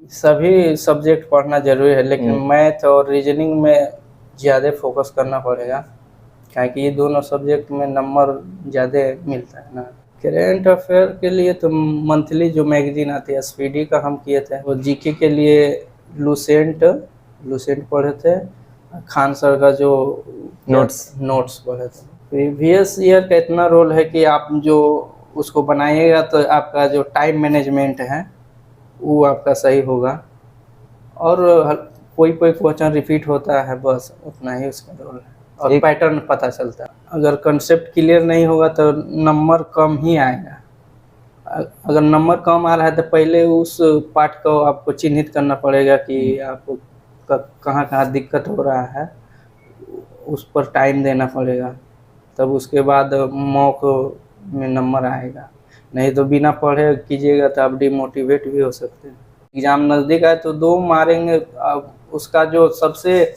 सभी सब्जेक्ट पढ़ना ज़रूरी है, लेकिन मैथ और रीजनिंग में ज़्यादा फोकस करना पड़ेगा, क्या कि ये दोनों सब्जेक्ट में नंबर ज़्यादा मिलता है ना। करेंट अफेयर के लिए तो मंथली जो मैगजीन आती है एसपीडी का हम किए थे, वो जीके के लिए लूसेंट पढ़े थे, खान सर का जो नोट्स पढ़े थे। प्रीवियस ईयर का इतना रोल है कि आप जो उसको बनाइएगा तो आपका जो टाइम मैनेजमेंट है वो आपका सही होगा, और कोई क्वेश्चन रिपीट होता है, बस उतना ही उसका रोल है, और पैटर्न पता चलता है। अगर कंसेप्ट क्लियर नहीं होगा तो नंबर कम ही आएगा। अगर नंबर कम आ रहा है तो पहले उस पार्ट को आपको चिन्हित करना पड़ेगा कि आपको कहाँ कहाँ दिक्कत हो रहा है, उस पर टाइम देना पड़ेगा, तब उसके बाद मॉक में नंबर आएगा। नहीं तो बिना पढ़े कीजिएगा तो आप डिमोटिवेट भी हो सकते हैं। एग्ज़ाम नज़दीक आए तो 2 मारेंगे। उसका जो सबसे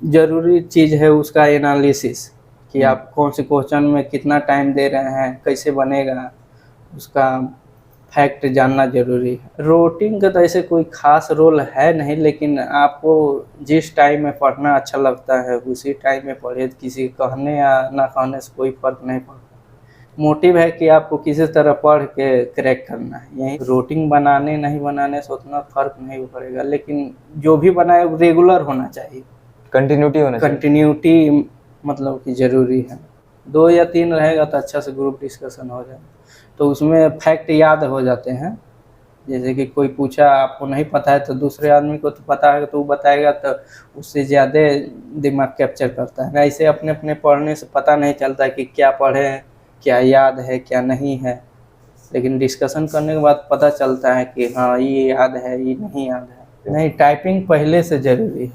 ज़रूरी चीज़ है उसका एनालिसिस, कि आप कौन से क्वेश्चन में कितना टाइम दे रहे हैं, कैसे बनेगा, उसका फैक्ट जानना ज़रूरी है। रूटीन का तो ऐसे कोई ख़ास रोल है नहीं, लेकिन आपको जिस टाइम में पढ़ना अच्छा लगता है उसी टाइम में पढ़िए, किसी कहने या ना कहने से कोई फ़र्क नहीं पड़ता। मोटिव है कि आपको किसी तरह पढ़ के क्रैक करना है, यही रूटीन बनाने नहीं बनाने से उतना फ़र्क नहीं पड़ेगा, लेकिन जो भी बनाए वो रेगुलर होना चाहिए, कंटिन्यूटी मतलब कि ज़रूरी है। 2 या 3 रहेगा तो अच्छा से ग्रुप डिस्कशन हो जाए, तो उसमें फैक्ट याद हो जाते हैं। जैसे कि कोई पूछा आपको नहीं पता है तो दूसरे आदमी को तो पता है तो वो बताएगा, तो उससे ज़्यादा दिमाग कैप्चर करता है। ऐसे अपने अपने पढ़ने से पता नहीं चलता कि क्या पढ़े, क्या याद है क्या नहीं है, लेकिन डिस्कशन करने के बाद पता चलता है कि हाँ ये याद है ये नहीं याद है। नहीं, टाइपिंग पहले से ज़रूरी है,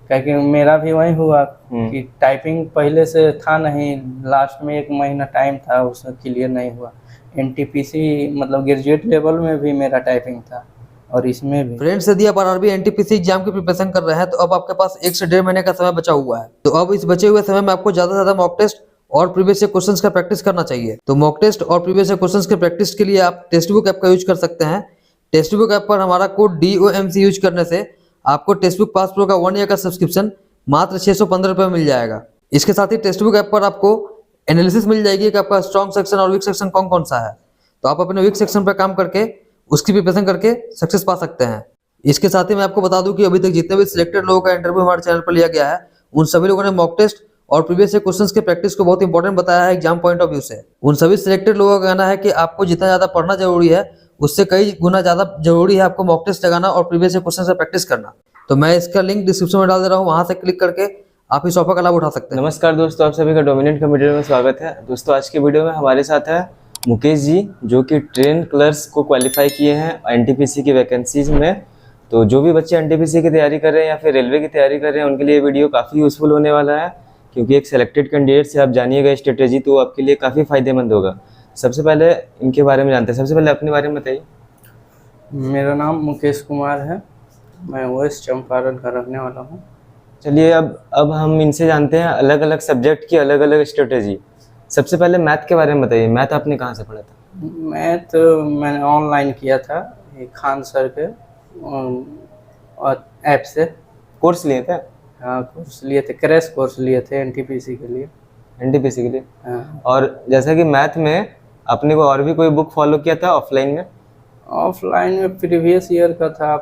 क्योंकि मेरा भी वही हुआ कि टाइपिंग पहले से था नहीं, लास्ट में 1 महीना टाइम था, उसमें क्लियर नहीं हुआ। एनटीपीसी मतलब ग्रेजुएट लेवल में भी मेरा टाइपिंग था, और इसमें भी। फ्रेंड्स, यदि आप आरआरबी एनटीपीसी एग्जाम की प्रिपरेशन कर रहे हैं तो अब आपके पास 1 से 1.5 महीने का समय बचा हुआ है। तो अब इस बचे हुए समय में आपको ज्यादा से ज्यादा मॉक टेस्ट और प्रीवियस ईयर क्वेश्चंस का प्रैक्टिस करना चाहिए। तो मॉक टेस्ट और प्रीवियस ईयर क्वेश्चंस के प्रैक्टिस के लिए आप टेक्स्ट बुक ऐप का यूज कर सकते हैं। टेक्स्ट बुक ऐप पर हमारा कोड DOMC यूज करने से आपको टेक्स्ट बुक पास प्रो का 1 ईयर का सब्सक्रिप्शन मात्र 615 रुपये में मिल जाएगा। इसके साथ ही टेक्स्ट बुक ऐप पर आपको एनालिसिस मिल जाएगी कि आपका स्ट्रॉन्ग सेक्शन और वीक सेक्शन कौन कौन सा है। तो आप अपने वीक सेक्शन पर काम करके उसकी प्रिपरेशन करके सक्सेस पा सकते हैं। इसके साथ ही मैं आपको बता दूं कि अभी तक जितने भी सिलेक्टेड लोगों का इंटरव्यू हमारे चैनल पर लिया गया है, उन सभी लोगों ने मॉक टेस्ट और प्रीवियस ईयर क्वेश्चंस के प्रैक्टिस को बहुत इंपॉर्टेंट बताया है एग्जाम पॉइंट ऑफ व्यू से। उन सभी सिलेक्टेड लोगों का कहना है कि आपको जितना ज्यादा पढ़ना जरूरी है उससे कई गुना ज्यादा जरूरी है आपको मॉक टेस्ट लगाना और प्रीवियस ईयर क्वेश्चन से प्रैक्टिस करना। तो मैं इसका लिंक डिस्क्रिप्शन में डाल दे रहा हूँ, वहां से क्लिक करके आप इस ऑफर का लाभ उठा सकते हैं। नमस्कार दोस्तों, आप सभी का डोमिनेंट कंप्यूटर में स्वागत है। दोस्तों आज की वीडियो में हमारे साथ है मुकेश जी, जो कि ट्रेन क्लर्क्स को क्वालिफाई किए हैं एनटीपीसी की वैकेंसीज में। तो जो भी बच्चे एनटीपीसी की तैयारी कर रहे हैं या फिर रेलवे की तैयारी कर रहे हैं उनके लिए वीडियो काफ़ी यूजफुल होने वाला है, क्योंकि एक सेलेक्टेड कैंडिडेट से आप जानिएगा स्ट्रेटेजी, तो आपके लिए काफ़ी फायदेमंद होगा। सबसे पहले इनके बारे में जानते हैं। सबसे पहले अपने बारे में बताइए। मेरा नाम मुकेश कुमार है, मैं वेस्ट चंपारण का रहने वाला हूँ। चलिए अब हम इनसे जानते हैं अलग अलग सब्जेक्ट की अलग अलग स्ट्रेटेजी। सबसे पहले मैथ के बारे में बताइए, मैथ आपने कहाँ से पढ़ा था? मैथ मैंने ऑनलाइन किया था, खान सर के ऐप से कोर्स लिए थे। हाँ, कोर्स लिए थे, क्रैश कोर्स लिए थे एनटीपीसी के लिए। एनटीपीसी के लिए? हाँ। और जैसा कि मैथ में आपने को और भी कोई बुक फॉलो किया था ऑफलाइन में? ऑफलाइन में प्रीवियस ईयर का था,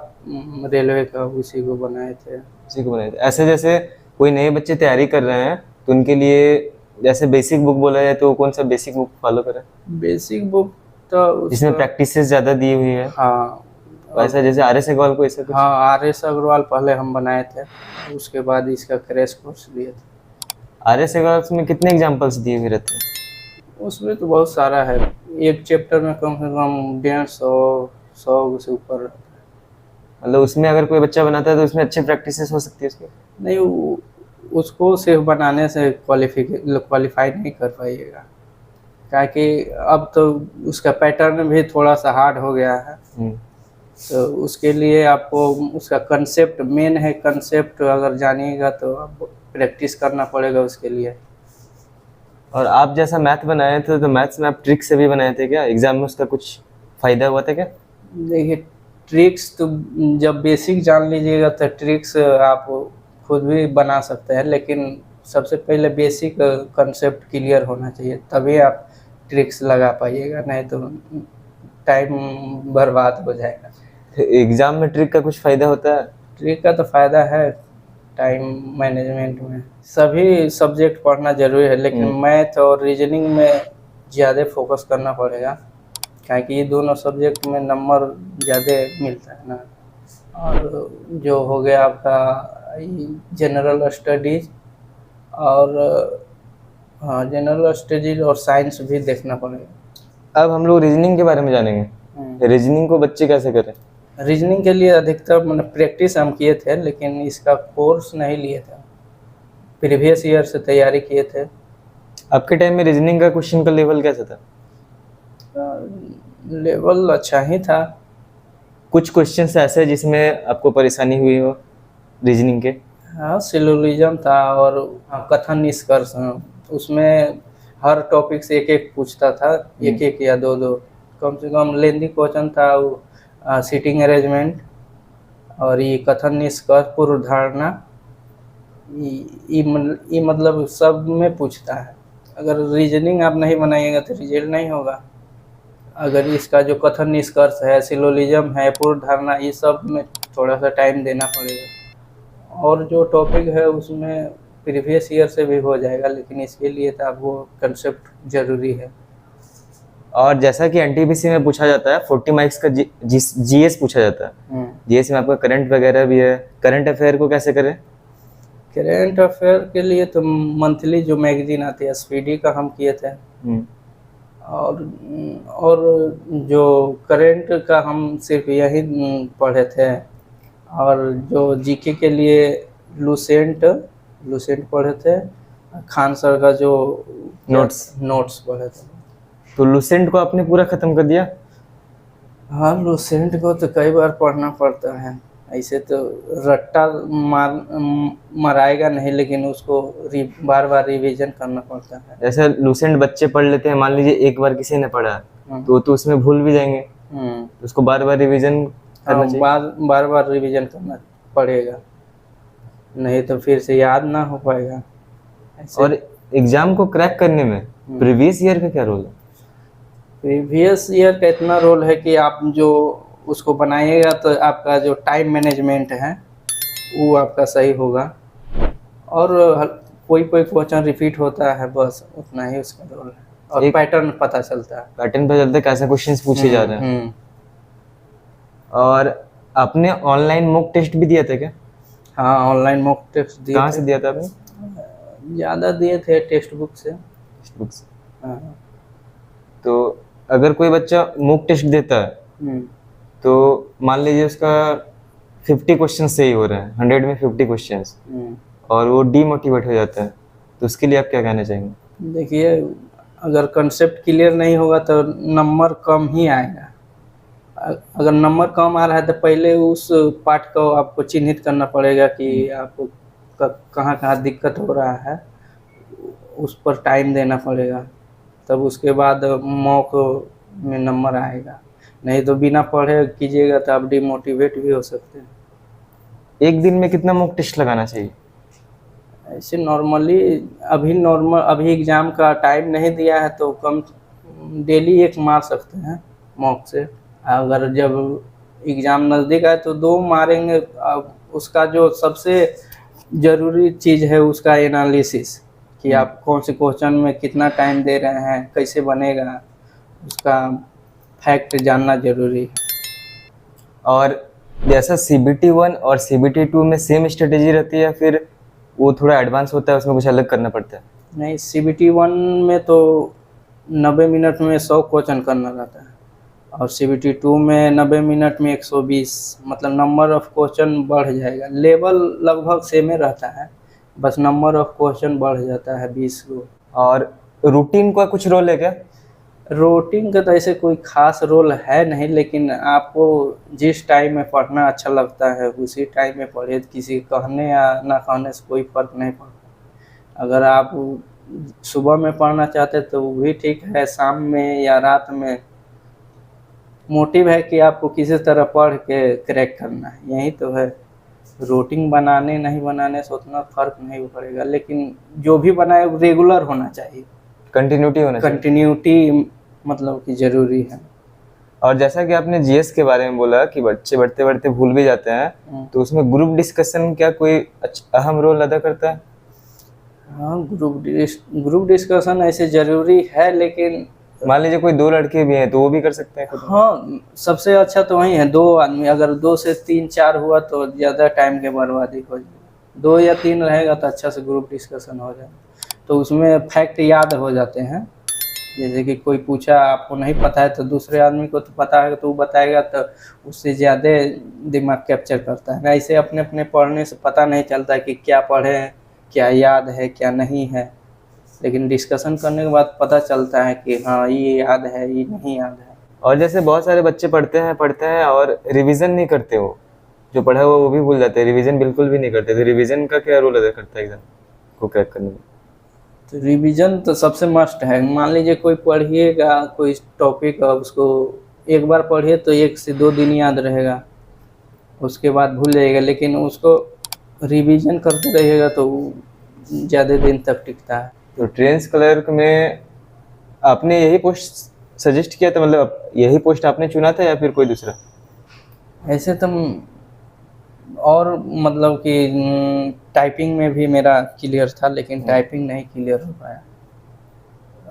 रेलवे का, उसी को बनाए थे। उसी को बनाए थे। ऐसे जैसे कोई नए बच्चे तैयारी कर रहे हैं तो उनके लिए जैसे बेसिक बुक बोला जाए तो कौन सा बेसिक बुक फॉलो करें? बेसिक बुक तो जिसमें प्रैक्टिसेस ज़्यादा दी हुई है। हाँ, वैसा जैसे RS अग्रवाल को ऐसा कुछ? हाँ, RS अग्रवाल पहले हम बनाए थे, उसके बाद इसका क्रैश कोर्स लिए थे। RS अग्रवाल में कितने एग्जाम्पल्स दिए हुए रहते हैं? उसमें तो बहुत सारा है, एक चैप्टर में कम से कम 150 से ऊपर रहता है। मतलब उसमें अगर कोई बच्चा बनाता है तो उसमें अच्छे प्रैक्टिसेस हो सकती है उसकी? नहीं, उसको सिर्फ बनाने से क्वालिफाई नहीं कर पाइएगा, ताकि अब तो उसका पैटर्न भी थोड़ा सा हार्ड हो गया है। तो उसके लिए आपको उसका कंसेप्ट मेन है, कंसेप्ट अगर जानिएगा तो आप प्रैक्टिस करना पड़ेगा उसके लिए। और आप जैसा मैथ बनाए थे तो मैथ्स में आप ट्रिक से भी बनाए थे क्या? एग्जाम में उसका कुछ फायदा हुआ था क्या? देखिए, ट्रिक्स तो जब बेसिक जान लीजिएगा तो ट्रिक्स आप खुद भी बना सकते हैं, लेकिन सबसे पहले बेसिक कंसेप्ट क्लियर होना चाहिए, तभी आप ट्रिक्स लगा पाइएगा, नहीं तो टाइम बर्बाद हो जाएगा। एग्जाम में ट्रिक का कुछ फायदा होता है? ट्रिक का तो फ़ायदा है टाइम मैनेजमेंट में। सभी सब्जेक्ट पढ़ना ज़रूरी है, लेकिन मैथ और रीजनिंग में ज़्यादा फोकस करना पड़ेगा, क्योंकि ये दोनों सब्जेक्ट में नंबर ज़्यादा मिलता है ना। और जो हो गया आपका जनरल स्टडीज़ और हाँ, जनरल स्टडीज़ और साइंस भी देखना पड़ेगा। अब हम लोग रीजनिंग के बारे में जानेंगे। रीजनिंग को बच्चे कैसे करें? रीजनिंग के लिए अधिकतर मतलब प्रैक्टिस हम किए थे, लेकिन इसका कोर्स नहीं लिए थे, प्रीवियस ईयर से तैयारी किए थे। आपके टाइम में रीजनिंग का क्वेश्चन का लेवल कैसा था? लेवल अच्छा ही था। कुछ क्वेश्चंस ऐसे जिसमें आपको परेशानी हुई हो रीजनिंग के? हाँ, सिलोजिज्म था और कथन निष्कर्ष, उसमें हर टॉपिक से एक एक पूछता था, एक एक या दो दो, कम से कम लेंदी क्वेश्चन था वो। सीटिंग अरेंजमेंट और ये कथन निष्कर्ष, पूर्व धारणा, ये मतलब सब में पूछता है। अगर रीजनिंग आप नहीं बनाइएगा तो रिजल्ट नहीं होगा। अगर इसका जो कथन निष्कर्ष है, सिलोजिज्म है, पूर्व धारणा, ये सब में थोड़ा सा टाइम देना पड़ेगा। और जो टॉपिक है उसमें प्रीवियस ईयर से भी हो जाएगा, लेकिन इसके लिए तो आप वो कंसेप्ट ज़रूरी है। और जैसा कि एनटीपीसी में पूछा जाता है 40 मार्क्स का जीएस पूछा जाता है। जीएस में आपका करंट वगैरह भी है। करंट अफेयर को कैसे करें? करंट अफेयर के लिए तो मंथली जो मैगजीन आती है एसपीडी का हम किए थे। और जो करंट का हम सिर्फ यही पढ़े थे। और जो जीके के लिए लूसेंट पढ़े थे, खान सर का जो नोट्स पढ़े थे। तो लूसेंट को आपने पूरा खत्म कर दिया? हाँ, लूसेंट को तो कई बार पढ़ना पड़ता है, ऐसे तो रट्टा मराएगा नहीं, लेकिन उसको बार बार रिवीजन करना पड़ता है। जैसे लूसेंट बच्चे पढ़ लेते हैं, मान लीजिए एक बार किसी ने पढ़ा तो उसमें भूल भी जाएंगे, तो उसको बार बार रिवीजन करना चाहिए। बार बार रिवीजन करना पड़ेगा, नहीं तो फिर से याद ना हो पाएगा। और एग्जाम को क्रैक करने में प्रीवियस ईयर का क्या रोल है? प्रीवियस ईयर का इतना रोल है कि आप जो उसको बनाइएगा तो आपका जो टाइम मैनेजमेंट है वो आपका सही होगा। और कोई क्वेश्चन रिपीट होता है, बस उतना ही उसका रोल है। और पैटर्न पता चलता है, कैसे क्वेश्चंस पूछे जा रहे हैं। और आपने ऑनलाइन मॉक टेस्ट भी दिया था क्या? हाँ, ऑनलाइन मॉक टेस्ट दिया। कहाँ से दिया था आपने? ज़्यादा दिए थे टेक्स्ट बुक से। हाँ। तो अगर कोई बच्चा मॉक टेस्ट देता है तो मान लीजिए उसका 50 क्वेश्चन सही हो रहे हैं, 100 में 50 क्वेश्चंस, और वो डीमोटिवेट हो जाता है, तो उसके लिए आप क्या कहना चाहेंगे? देखिए, अगर कंसेप्ट क्लियर नहीं होगा तो नंबर कम ही आएगा। अगर नंबर कम आ रहा है तो पहले उस पार्ट को आपको चिन्हित करना पड़ेगा कि आपको कहाँ कहाँ दिक्कत हो रहा है, उस पर टाइम देना पड़ेगा, तब उसके बाद मॉक में नंबर आएगा। नहीं तो बिना पढ़े कीजिएगा तो आप डिमोटिवेट भी हो सकते हैं। एक दिन में कितना मॉक टेस्ट लगाना चाहिए? ऐसे नॉर्मली अभी एग्ज़ाम का टाइम नहीं दिया है तो कम डेली एक मार सकते हैं मॉक से। अगर जब एग्ज़ाम नज़दीक आए तो 2 मारेंगे। उसका जो सबसे ज़रूरी चीज़ है उसका एनालिसिस, कि आप कौन से क्वेश्चन में कितना टाइम दे रहे हैं, कैसे बनेगा, उसका फैक्ट जानना ज़रूरी है। और जैसा CBT 1 और CBT 2 में सेम स्ट्रेटेजी रहती है या फिर वो थोड़ा एडवांस होता है, उसमें कुछ अलग करना पड़ता है? नहीं, CBT 1 में तो 90 मिनट में 100 क्वेश्चन करना रहता है, और CBT 2 में 90 मिनट में 120, मतलब नंबर ऑफ क्वेश्चन बढ़ जाएगा। लेवल लगभग सेम ही रहता है, बस नंबर ऑफ क्वेश्चन बढ़ जाता है 20 को। और रूटीन का कुछ रोल है क्या? रूटीन का तो ऐसे कोई खास रोल है नहीं, लेकिन आपको जिस टाइम में पढ़ना अच्छा लगता है उसी टाइम में पढ़े, किसी कहने या ना कहने से कोई फ़र्क नहीं पड़ता। अगर आप सुबह में पढ़ना चाहते तो वो भी ठीक है, शाम में या रात में, मोटिव है कि आपको किसी तरह पढ़ के क्रैक करना है, यही तो है। रूटीन बनाने नहीं बनाने से उतना फर्क नहीं पड़ेगा, लेकिन जो भी बनाए वो रेगुलर होना चाहिए, कंटिन्यूटी होना चाहिए। कंटिन्यूटी मतलब कि जरूरी है। और जैसा कि आपने जीएस के बारे में बोला कि बच्चे बढ़ते बढ़ते भूल भी जाते हैं, तो उसमें ग्रुप डिस्कशन क्या कोई अहम रोल अदा करता है? हाँ, ग्रुप डिस्कशन ऐसे जरूरी है, लेकिन मान लीजिए कोई 2 लड़के भी हैं तो वो भी कर सकते हैं खुद में? हाँ, सबसे अच्छा तो वही है 2 आदमी, अगर 2 से 3 4 हुआ तो ज़्यादा टाइम के बर्बादी हो जाएगी। 2 या 3 रहेगा तो अच्छा से ग्रुप डिस्कशन हो जाएगा, तो उसमें फैक्ट याद हो जाते हैं। जैसे कि कोई पूछा आपको नहीं पता है तो दूसरे आदमी को तो पता है तो वो बताएगा, तो उससे ज़्यादा दिमाग कैप्चर करता है। ऐसे अपने अपने पढ़ने से पता नहीं चलता कि क्या पढ़े हैं, क्या याद है क्या नहीं है, लेकिन डिस्कशन करने के बाद पता चलता है कि हाँ ये याद है ये नहीं याद है। और जैसे बहुत सारे बच्चे पढ़ते हैं और रिवीजन नहीं करते, वो जो पढ़ा हुआ वो भी भूल जाते हैं, रिवीजन बिल्कुल भी नहीं करते, तो रिवीजन का क्या रोल अदा करता है एग्जाम को क्रैक करने में? तो रिवीजन तो सबसे मस्ट है। मान लीजिए कोई पढ़िएगा कोई टॉपिक, उसको एक बार पढ़िए तो 1 से 2 दिन याद रहेगा, उसके बाद भूल जाइएगा, लेकिन उसको रिवीजन करते रहिएगा तो ज़्यादा दिन तक टिकता है। तो ट्रेंस क्लर्क में आपने यही पोस्ट सजेस्ट किया था, मतलब यही पोस्ट आपने चुना था या फिर कोई दूसरा? ऐसे तो और मतलब कि टाइपिंग में भी मेरा क्लियर था, लेकिन टाइपिंग नहीं क्लियर हो पाया,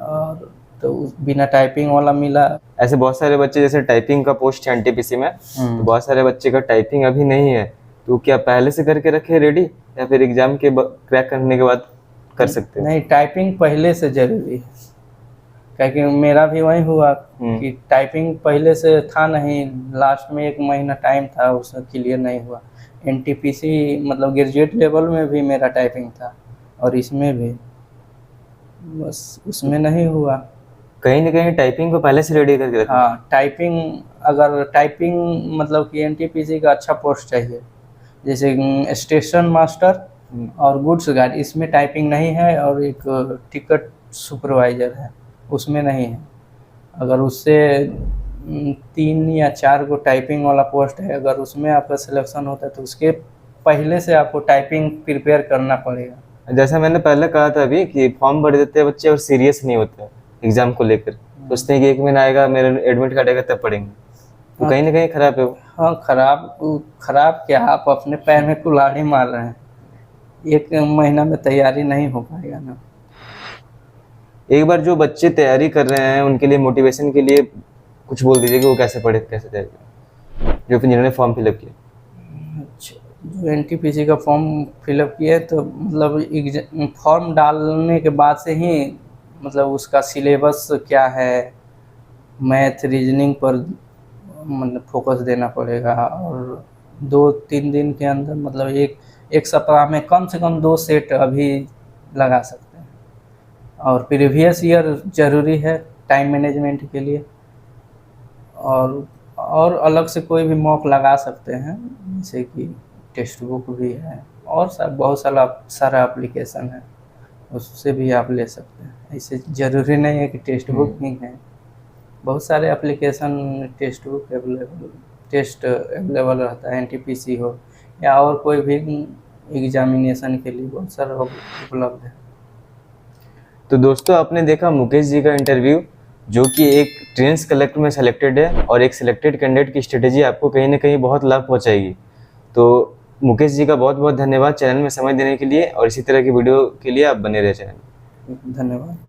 और तो बिना टाइपिंग वाला मिला। ऐसे बहुत सारे बच्चे, जैसे टाइपिंग का पोस्ट है एनटीपीसी में, तो बहुत सारे बच्चे का टाइपिंग अभी नहीं है, तो क्या पहले से करके रखे रेडी या फिर एग्जाम के क्रैक करने के बाद कर सकते हैं? नहीं, टाइपिंग पहले से जरूरी है, क्योंकि मेरा भी वही हुआ कि टाइपिंग पहले से था नहीं, लास्ट में 1 महीना टाइम था उसमें क्लियर नहीं हुआ। एनटीपीसी मतलब ग्रेजुएट लेवल में भी मेरा टाइपिंग था और इसमें भी, बस उसमें नहीं हुआ। कहीं ना कहीं टाइपिंग को पहले से रेडी करके रखना। हाँ, टाइपिंग अगर टाइपिंग मतलब कि एनटीपीसी का अच्छा पोस्ट चाहिए, जैसे स्टेशन मास्टर और गुड्स गार्ड, इसमें टाइपिंग नहीं है, और एक टिकट सुपरवाइजर है उसमें नहीं है। अगर उससे 3 या 4 को टाइपिंग वाला पोस्ट है, अगर उसमें आपका सिलेक्शन होता है तो उसके पहले से आपको टाइपिंग प्रिपेयर करना पड़ेगा। जैसा मैंने पहले कहा था अभी कि फॉर्म भर देते हैं बच्चे और सीरियस नहीं होते एग्जाम को लेकर, सोचते हैं कि 1 महीना आएगा मेरा एडमिट कार्ड आएगा तब पढ़ेंगे, तो कहीं ना कहीं खराब है वो। हाँ, खराब क्या, आप अपने पैर में कुल्हाड़ी मार रहे हैं। 1 महीना में तैयारी नहीं हो पाएगा ना। एक बार जो बच्चे तैयारी कर रहे हैं उनके लिए मोटिवेशन के लिए कुछ बोल दीजिए कि वो कैसे पढ़े, कैसे तैयारी करें, जो फिर जिन्होंने फॉर्म फिलअप किया। अच्छा, जो एनटीपीसी का फॉर्म फिलअप किया तो मतलब फॉर्म डालने के बाद से ही मतलब उसका सिलेबस क्या है, मैथ रीजनिंग पर मतलब फोकस देना पड़ेगा, और 2-3 दिन के अंदर मतलब एक सप्ताह में कम से कम 2 सेट अभी लगा सकते हैं। और प्रीवियस ईयर ज़रूरी है टाइम मैनेजमेंट के लिए, और अलग से कोई भी मॉक लगा सकते हैं, जैसे कि टेक्स्ट बुक भी है और बहुत सारा एप्लीकेशन है, उससे भी आप ले सकते हैं। ऐसे ज़रूरी नहीं है कि टेक्स्ट बुक ही है, बहुत सारे एप्लीकेशन टेक्स्ट अवेलेबल रहता है, एनटीपीसी हो या और कोई भी एग्जामिनेशन के लिए बहुत सारा उपलब्ध है। तो दोस्तों आपने देखा मुकेश जी का इंटरव्यू, जो कि एक ट्रेंस कलेक्टर में सेलेक्टेड है और एक सिलेक्टेड कैंडिडेट की स्ट्रेटेजी आपको कहीं ना कहीं बहुत लाभ पहुंचाएगी। तो मुकेश जी का बहुत बहुत धन्यवाद चैनल में समय देने के लिए, और इसी तरह की वीडियो के लिए आप बने रहे चैनल। धन्यवाद।